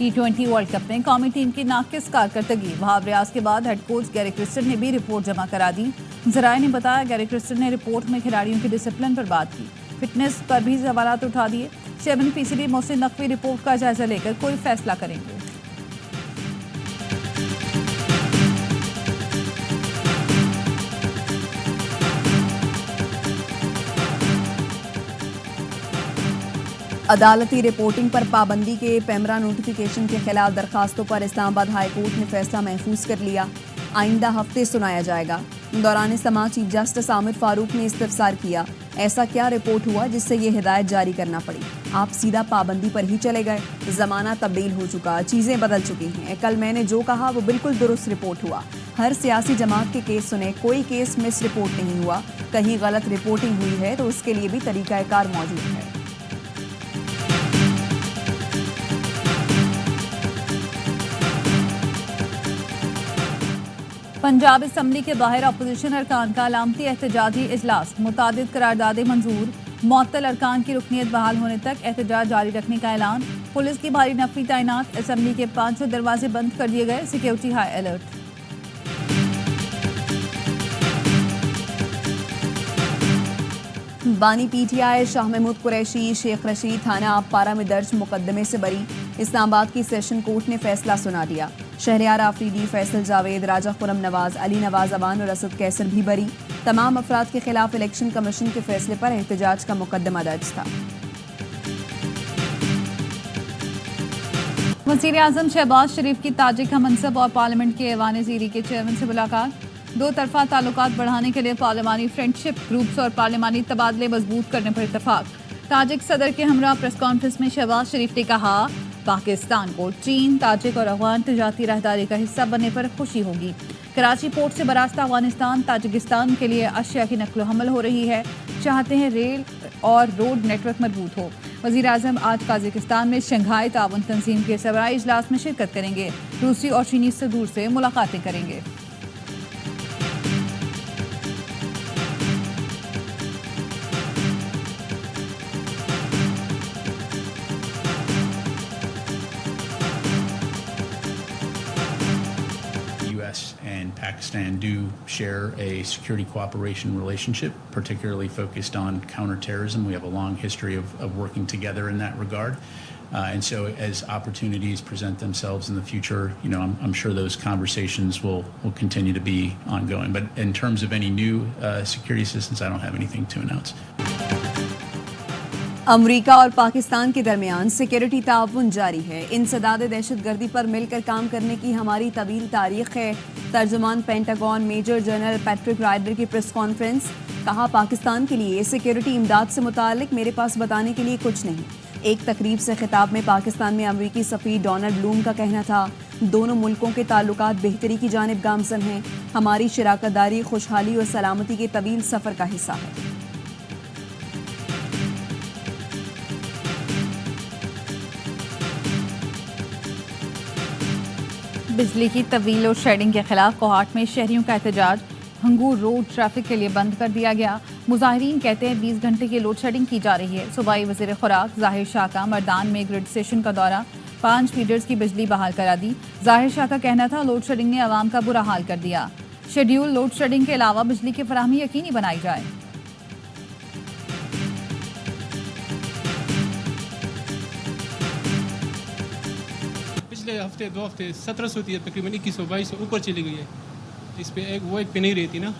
T20 world cup में कौमी team की नाकिस कारकर्दगी। वहाब रियाज के बाद हेड कोच गैरी क्रिस्टन ने भी रिपोर्ट जमा करा दी। जराए ने बताया गैरी क्रिस्टन ने रिपोर्ट में खिलाड़ियों की डिसिप्लिन पर बात की, फिटनेस पर भी सवालात उठा दिए। Chairman PCB Mohsin Naqvi report का जायजा लेकर कोई फैसला करेंगे। अदालती रिपोर्टिंग पर पाबंदी के पेमरा नोटिफिकेशन के खिलाफ दरखास्तों पर इस्लामाबाद हाई कोर्ट ने फैसला महफूज कर लिया। आइंदा हफ्ते सुनाया जाएगा। दौरान समाअत चीफ जस्टिस आमिर फारूक ने इस्तफसार किया, ऐसा क्या रिपोर्ट हुआ जिससे ये हिदायत जारी करना पड़ी? आप सीधा पाबंदी पर ही चले गए। जमाना तब्दील हो चुका, चीजें बदल चुकी हैं। कल मैंने जो कहा वो बिल्कुल दुरुस्त रिपोर्ट हुआ। हर सियासी जमात के केस सुने, कोई केस मिस रिपोर्ट नहीं हुआ। कहीं गलत रिपोर्टिंग हुई है तो उसके लिए भी तरीकाकार मौजूद है। पंजाब असम्बली के बाहर अपोजिशन अरकान का अलामती एहतजाजी इजलास। मुतादिद करारदादें मंजूर। मुअत्तल अरकान की रुकनीत बहाल होने तक एहतजाज जारी रखने का ऐलान। पुलिस की भारी नफरी तैनात। असम्बली के 500 दरवाजे बंद कर दिए गए। Security high alert. बानी पीटीआई शाह महमूद कुरैशी शेख रशीद थाना पारा में दर्ज मुकदमे से बरी। इस्लामाबाद की सेशन कोर्ट ने फैसला सुना दिया। शहरियार आफरीदी, फैसल जावेद, राजा खुरम नवाज, अली नवाज अवान और असद कैसर भी बरी। तमाम अफराद के खिलाफ इलेक्शन कमीशन के फैसले पर एहतजाज का मुकदमा दर्ज था। वज़ीर आज़म शहबाज शरीफ की ताजिक मनसब और पार्लियामेंट के ऐवान ज़ीरी के चेयरमैन से मुलाकात। दो तरफा ताल्लुकात बढ़ाने के लिए पार्लियामानी फ्रेंडशिप ग्रुप्स और पार्लियामानी तबादले मजबूत करने पर इत्तफाक। ताजिक सदर के हमरा प्रेस कॉन्फ्रेंस में शहबाज शरीफ ने कहा, पाकिस्तान को चीन, ताजिक और अफगान तजारती राहदारी का हिस्सा बनने पर खुशी होगी। कराची पोर्ट से बरास्ता अफगानिस्तान ताजिकिस्तान के लिए अशिया की नकलो हमल हो रही है। चाहते हैं रेल और रोड नेटवर्क मजबूत हो। वज़ीर आज़म आज ताजिकिस्तान में शंघाई ताउन तंजीम के सरबराही इजलास में शिरकत करेंगे। रूसी और चीनी सदूर से मुलाकातें करेंगे। And Pakistan do share a security cooperation relationship, particularly focused on counterterrorism. We have a long history of working together in that regard. And so as opportunities present themselves in the future, I'm sure those conversations will continue to be ongoing. But in terms of any new security assistance, I don't have anything to announce. अमरीका और पाकिस्तान के दरमियान security ताउन जारी है। इंसदाद दहशतगर्दी पर मिलकर काम करने की हमारी तवील तारीख है। तर्जुमान Pentagon major general Patrick Ryder की प्रेस कॉन्फ्रेंस। कहा, पाकिस्तान के लिए सिक्योरिटी इमदाद से मुतालिक मेरे पास बताने के लिए कुछ नहीं। एक तकरीब से खिताब में पाकिस्तान में अमरीकी सफ़ीर डोनाल्ड ब्लूम का कहना था, दोनों मुल्कों के ताल्लुकात बेहतरी की जानिब गामजन हैं। हमारी शराकतदारी खुशहाली और सलामती के तवील सफ़र का हिस्सा है। बिजली की तवील और शेडिंग के खिलाफ कोहाट में शहरियों का एहतजाज। हंगूर रोड ट्रैफिक के लिए बंद कर दिया गया। मुजाहिरीन कहते हैं 20 घंटे की लोड शेडिंग की जा रही है। सूबाई वज़ीर खुराक ज़ाहिर शाह का मर्दान में ग्रिड स्टेशन का दौरा। 5 फीडर्स की बिजली बहाल करा दी। ज़ाहिर शाह का कहना था, लोड शेडिंग ने आवाम का बुरा हाल कर दिया। शेड्यूल लोड शेडिंग के अलावा बिजली की फराहमी यकीनी बनाई जाए। पिछले हफ्ते 2 हफ्ते 1700 थी, तकरीबन 2100-2200 ऊपर चली गई है। इस पे एक पे नहीं रहती ना,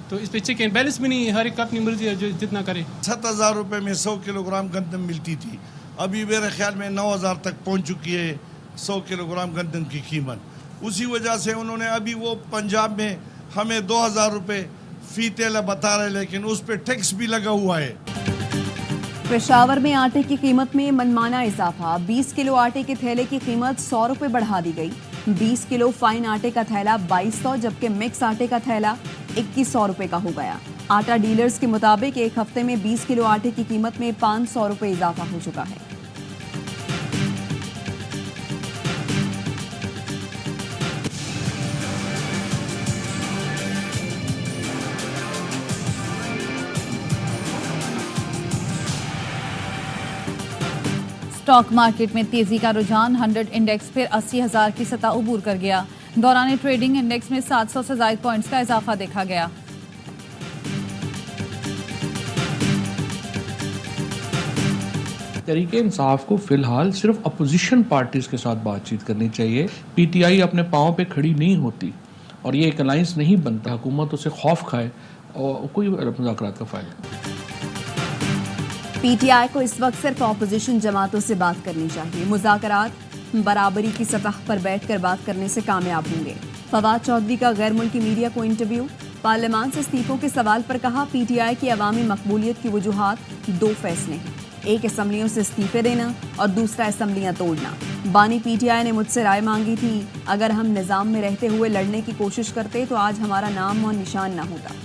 तो इस पे चेक एंड बैलेंस भी नहीं है। हर एक अपनी मर्जी है जो जितना करे। 7,000 रुपये में 100 किलोग्राम गंदम मिलती थी, अभी मेरे ख्याल में 9,000 तक पहुंच चुकी है 100 किलोग्राम गंदम की कीमत। उसी वजह से उन्होंने अभी वो पंजाब में हमें 2,000 रुपये फी तेल बता रहे, लेकिन उस पर टैक्स भी लगा हुआ है। पेशावर में आटे की कीमत में मनमाना इजाफा। 20 किलो आटे के थैले की कीमत 100 रुपये बढ़ा दी गई। 20 किलो फाइन आटे का थैला 2200, जबकि मिक्स आटे का थैला 2100 रुपये का हो गया। आटा डीलर्स के मुताबिक एक हफ्ते में 20 किलो आटे की कीमत में 500 रुपये इजाफा हो चुका है। स्टॉक मार्केट में तेजी का रुझान, 100 इंडेक्स फिर 80,000 की सतह उबूर कर गया। दौरान ट्रेडिंग इंडेक्स में 700 से ज्यादा पॉइंट्स का इजाफा देखा गया। तरीके इंसाफ को फिलहाल सिर्फ अपोजिशन पार्टीज के साथ बातचीत करनी चाहिए। पीटीआई अपने पाँव पे खड़ी नहीं होती और ये एक अलायंस नहीं बनता। हुकूमत उसे खौफ खाए और कोई मुज़ाकरात का फायदा। पीटीआई को इस वक्त सिर्फ अपोजिशन जमातों से बात करनी चाहिए। मुज़ाकरात बराबरी की सतह पर बैठकर बात करने से कामयाब होंगे। फवाद चौधरी का गैर मुल्की मीडिया को इंटरव्यू। पार्लियामान से इस्तीफों के सवाल पर कहा, पीटीआई की अवामी मकबूलियत की वजूहात 2 फैसले हैं, एक असम्बलियों से इस्तीफे देना और दूसरा असम्बलियां तोड़ना। बानी पीटीआई ने मुझसे राय मांगी थी, अगर हम निज़ाम में रहते हुए लड़ने की कोशिश करते तो आज हमारा नाम और निशान ना होता।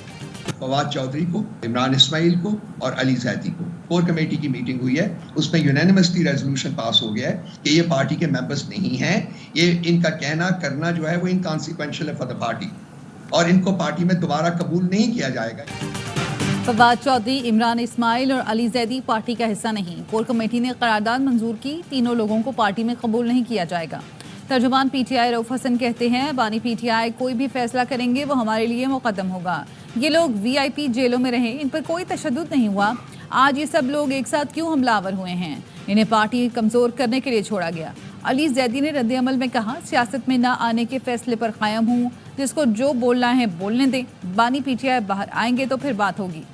फवाद चौधरी को, इमरान इस्माइल को और अली जैदी को कोर कमेटी की मीटिंग हुई है, उसमें यूनानिमसली रेजोल्यूशन पास हो गया है कि ये पार्टी के मेंबर्स नहीं हैं। ये इनका कहना करना जो है वो इनकॉन्सिक्वेंशियल है फॉर द पार्टी और इनको पार्टी में दोबारा कबूल नहीं किया जाएगा। फवाद चौधरी, इमरान इस्माइल और अली जैदी पार्टी का हिस्सा नहीं। कोर कमेटी ने करारदाद मंजूर की, तीनों लोगों को पार्टी में कबूल नहीं किया जाएगा। तर्जुमान पीटीआई रऊफ हसन कहते हैं, बानी पीटीआई कोई भी फैसला करेंगे वो हमारे लिए मुकद्दम होगा। ये लोग वीआईपी जेलों में रहे, इन पर कोई तशद्दुद नहीं हुआ। आज ये सब लोग एक साथ क्यों हमलावर हुए हैं? इन्हें पार्टी कमजोर करने के लिए छोड़ा गया। अली जैदी ने रद्द-ए-अमल में कहा, सियासत में ना आने के फैसले पर कायम हूँ, जिसको जो बोलना है बोलने दें। बानी पीटीआई बाहर आएंगे तो फिर बात होगी।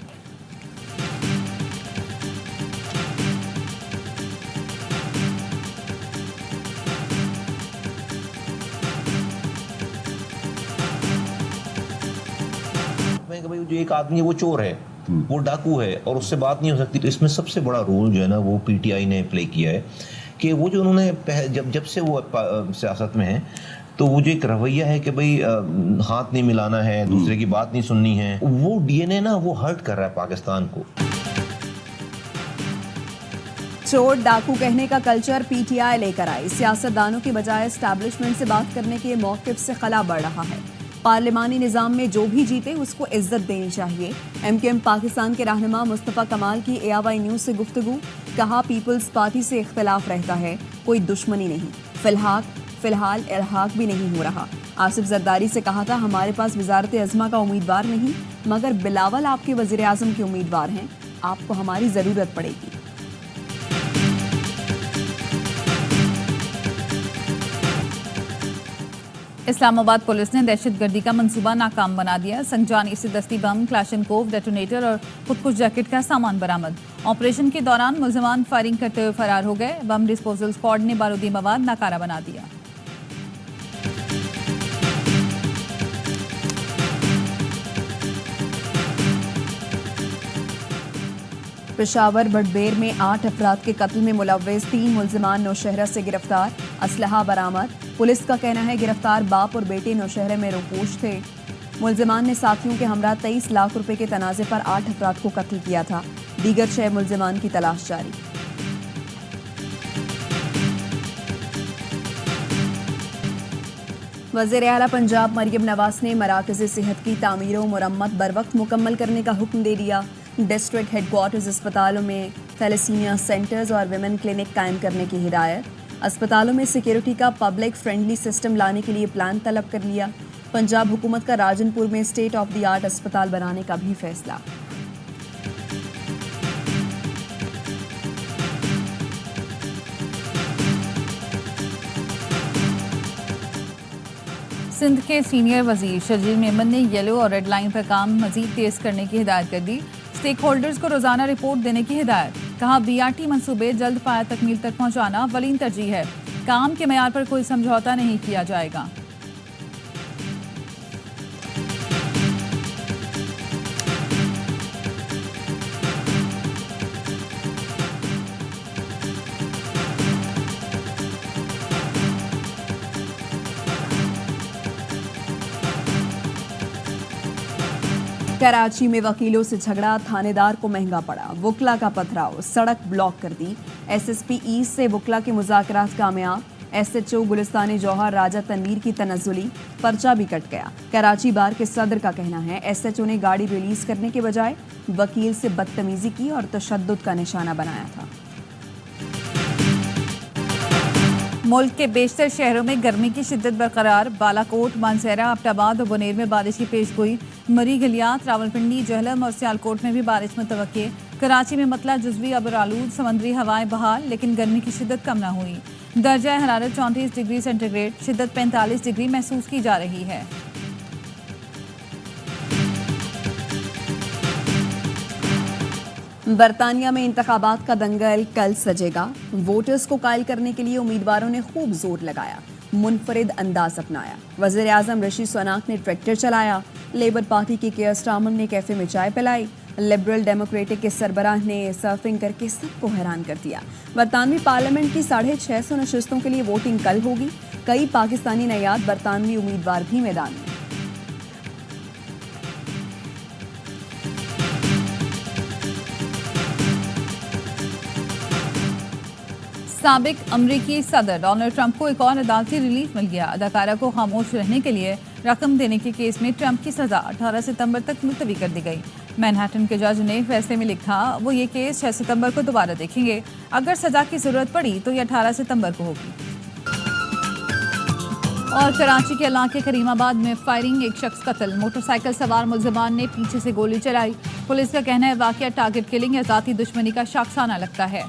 कि भाई जो एक आदमी है वो चोर है, वो डाकू है और उससे बात नहीं हो सकती। तो इसमें सबसे बड़ा रोल जो है ना वो पीटीआई ने प्ले किया है कि वो जो उन्होंने जब से वो सियासत में है तो वो जो एक रवैया है कि भाई हाथ नहीं मिलाना है, दूसरे की बात नहीं सुननी है, वो डीएनए ना वो हर्ट कर रहा है पाकिस्तान को। चोर डाकू कहने का कल्चर पीटीआई लेकर आई। सियासतदानों की बजाय एस्टैब्लिशमेंट से बात करने के मौक़िफ़ से खला बढ़ रहा है। पार्लिमानी निज़ाम में जो भी जीते उसको इज्जत देनी चाहिए। एमकेएम पाकिस्तान के रहनुमा मुस्तफ़ा कमाल की एआवाई न्यूज़ से गुफ्तगू। कहा, पीपल्स पार्टी से इख्तिलाफ रहता है, कोई दुश्मनी नहीं। फिलहाल इल्हाक भी नहीं हो रहा। आसिफ जरदारी से कहा था, हमारे पास वजारत अज़मा का उम्मीदवार नहीं, मगर बिलावल आपके वज़ीर आज़म के उम्मीदवार हैं, आपको हमारी ज़रूरत पड़ेगी। इस्लामाबाद पुलिस ने दहशतगर्दी का मंसूबा नाकाम बना दिया। संजानी से दस्ती बम, क्लैशनकोव, डेटोनेटर और खुदकुश जैकेट का सामान बरामद। ऑपरेशन के दौरान मुलजमान फायरिंग करते हुए फरार हो गए। बम डिस्पोजल स्क्वाड ने बारूदी मवाद नाकारा बना दिया। पेशावर बडबेर में 8 अफराद के कत्ल में मुलव्वस 3 मुलजमान नौशहरा से गिरफ्तार। असलहा बरामद। पुलिस का कहना है गिरफ्तार बाप और बेटे नौशहरे में रोपोश थे। मुलजमान ने साथियों के हमरा 23 लाख रुपए के तनाजे पर 8 अफराद को कत्ल किया था। दीगर 6 मुलजमान की तलाश जारी। वज़ीर आला पंजाब मरियम नवाज ने मराकज़ सेहत की तामीर व मुरम्मत बरवक्त मुकम्मल करने का हुक्म दे दिया। डिस्ट्रिक्ट हेडक्वार्टर्स अस्पतालों में थैलेसीमिया सेंटर्स और विमेन क्लिनिक कायम करने की हिदायत। अस्पतालों में सिक्योरिटी का पब्लिक फ्रेंडली सिस्टम लाने के लिए प्लान तलब कर लिया। पंजाब हुकूमत का राजनपुर में स्टेट ऑफ द आर्ट अस्पताल बनाने का भी फैसला। सिंध के सीनियर वजीर शजीर मेमन ने येलो और रेड लाइन पर काम मजीद तेज करने की हिदायत कर दी। स्टेक होल्डर्स को रोजाना रिपोर्ट देने की हिदायत। कहा, बीआरटी मंसूबे जल्द पाया तकमील तक पहुंचाना अवलीन तरजीह है। काम के मयार पर कोई समझौता नहीं किया जाएगा। कराची में वकीलों से झगड़ा, थानेदार को महंगा पड़ा। वुकला का पथराव, सड़क ब्लॉक कर दी। एसएसपी ईस्ट से वुकला के मुज़ाकरात कामयाब। एसएचओ गुलिस्तानी जौहर राजा तनवीर की तनज़्ज़ुली, पर्चा भी कट गया। कराची बार के सदर का कहना है एसएचओ ने गाड़ी रिलीज करने के बजाय वकील से बदतमीजी की और तशद्दुद का निशाना बनाया था। मुल्क के बेशतर शहरों में गर्मी की शिद्दत बरकरार। बालाकोट, मानसहरा, अब्टाबाद और बुनेर में बारिश की पेशगोई। मरी गलियात, रावलपिंडी, जहलम और सियालकोट में भी बारिश मुतवक्के। कराची में मतला जुज़वी अबर आलूद, समुद्री हवाएं बहाल, लेकिन गर्मी की शिद्दत कम न हुई। दर्जा हरारत 34 डिग्री सेंटीग्रेड, शिद्दत 45 डिग्री महसूस की जा रही है। बरतानिया में इंतखाबात का दंगल कल सजेगा। वोटर्स को कायल करने के लिए उम्मीदवारों ने खूब जोर लगाया, मुनफरिद अंदाज अपनाया। वज़ीर आज़म रशीद सुनाक ने ट्रैक्टर चलाया। लेबर पार्टी के केयर स्टार्मर ने कैफे में चाय पिलाई। लिबरल डेमोक्रेटिक के सरबराह ने सर्फिंग करके सबको हैरान कर दिया। बरतानवी पार्लियामेंट की 650 नशस्तों के लिए वोटिंग कल होगी। कई पाकिस्तानी नयाद बरतानवी उम्मीदवार भी मैदान में। साबिक अमरीकी सदर डोनाल्ड ट्रंप को एक और अदालती रिलीफ मिल गया। अदाकारा को खामोश रहने के लिए रकम देने के केस में ट्रंप की सजा 18 सितंबर तक मुलतवी कर दी गई। मैनहट्टन के जज ने फैसले में लिखा वो ये केस 6 सितंबर को दोबारा देखेंगे। अगर सजा की जरूरत पड़ी तो ये 18 सितंबर को होगी। और कराची के इलाके करीमाबाद में फायरिंग, एक शख्स कत्ल। मोटरसाइकिल सवार मुल्जिमान ने पीछे से गोली चलाई। पुलिस का कहना है वाकया टारगेट किलिंग या जाती दुश्मनी का शाखसाना लगता है।